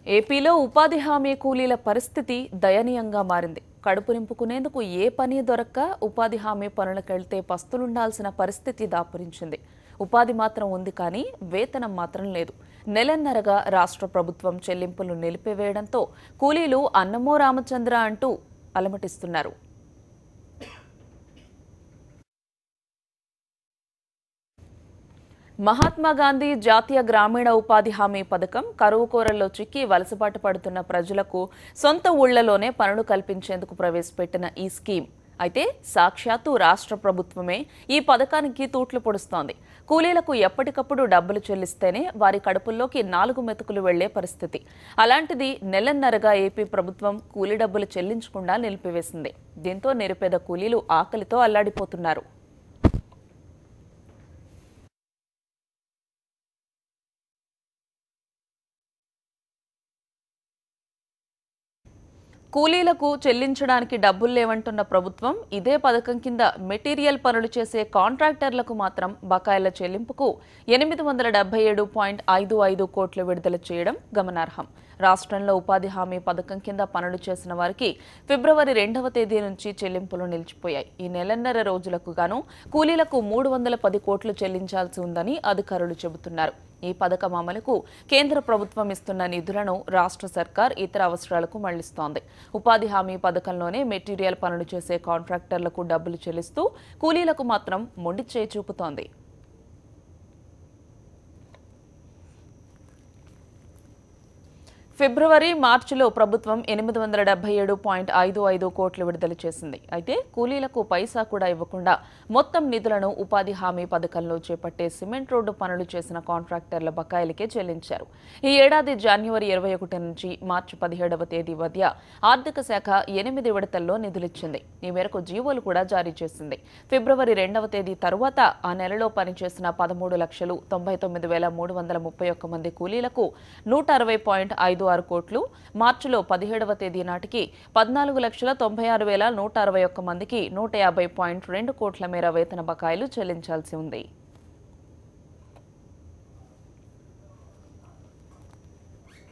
ఏపీలో ఉపాధి హామీ కూలీల పరిస్థితి దయనీయంగా మారింది. కడుపు నింపుకునేందుకు ఏ పని దొరక్క ఉపాధి హామీ పనులకెళ్తే పస్తులుండాల్సిన పరిస్థితి దాపురించింది. ఉపాధి మాత్రం ఉంది కానీ వేతనం మాత్రం లేదు. నెలన్నరగా రాష్ట్ర ప్రభుత్వం చెల్లింపులు నిలిపివేయడంతో కూలీలు అన్నమో రామచంద్ర అంటూ అలమటిస్తున్నారు. మహాత్మా గాంధీ జాతీయ గ్రామీణ ఉపాధి హామీ పథకం కరువు కోరల్లో చిక్కి వలసబాటు పడుతున్న ప్రజలకు సొంత ఊళ్లలోనే పనులు కల్పించేందుకు ప్రవేశపెట్టిన ఈ స్కీమ్ అయితే సాక్షాత్తు రాష్ట్ర ప్రభుత్వమే ఈ పథకానికి తూట్లు పొడుస్తోంది. కూలీలకు ఎప్పటికప్పుడు డబ్బులు చెల్లిస్తేనే వారి కడుపుల్లోకి 4 మెతుకులు వెళ్లే పరిస్థితి. అలాంటిది నెలన్నరగా ఏపీ ప్రభుత్వం కూలీ డబ్బులు చెల్లించకుండా నిలిపివేసింది. దీంతో నిరుపేద కూలీలు ఆకలితో అల్లాడిపోతున్నారు. కూలీలకు చెల్లించడానికి డబ్బులు లేవంటున్న ప్రభుత్వం ఇదే పథకం కింద మెటీరియల్ పనులు చేసే కాంట్రాక్టర్లకు మాత్రం బకాయిల చెల్లింపుకు 877.55 కోట్లు విడుదల చేయడం గమనార్హం. రాష్ట్రంలో ఉపాధి హామీ పథకం కింద పనులు చేసిన వారికి ఫిబ్రవరి 2వ తేదీ నుంచి చెల్లింపులు నిలిచిపోయాయి. ఈ నెలన్నర రోజులకు గాను కూలీలకు 310 కోట్లు చెల్లించాల్సి ఉందని అధికారులు చెబుతున్నారు. ఈ పథకం అమలుకు కేంద్ర ప్రభుత్వం ఇస్తున్న నిధులను రాష్ట్ర సర్కార్ ఇతర అవసరాలకు మళ్లిస్తోంది. ఉపాధి హామీ పథకంలోనే మెటీరియల్ పనులు చేసే కాంట్రాక్టర్లకు డబ్బులు చెల్లిస్తూ కూలీలకు మాత్రం మొండి చేయి చూపుతోంది. ఫిబ్రవరి, మార్చిలో ప్రభుత్వం 877.55 కోట్లు విడుదల చేసింది. అయితే కూలీలకు పైసా కూడా ఇవ్వకుండా మొత్తం నిధులను ఉపాధి హామీ పథకంలో చేపట్టే సిమెంట్ రోడ్డు పనులు చేసిన కాంట్రాక్టర్ల బకాయిలకే చెల్లించారు. ఈ ఏడాది జనవరి 21 నుంచి మార్చి 17వ తేదీ మధ్య ఆర్థిక శాఖ 8 విడతల్లో నిధులిచ్చింది. ఈ మేరకు జీవోలు కూడా జారీ చేసింది. ఫిబ్రవరి 2వ తేదీ తరువాత ఆ నెలలో పనిచేసిన 13,99,331 మంది కూలీలకు 160.56 కోట్లు, మార్చిలో 17వ తేదీ నాటికి 14,96,161 మందికి 150.2 కోట్ల మేర వేతన బకాయిలు చెల్లించాల్సి ఉంది.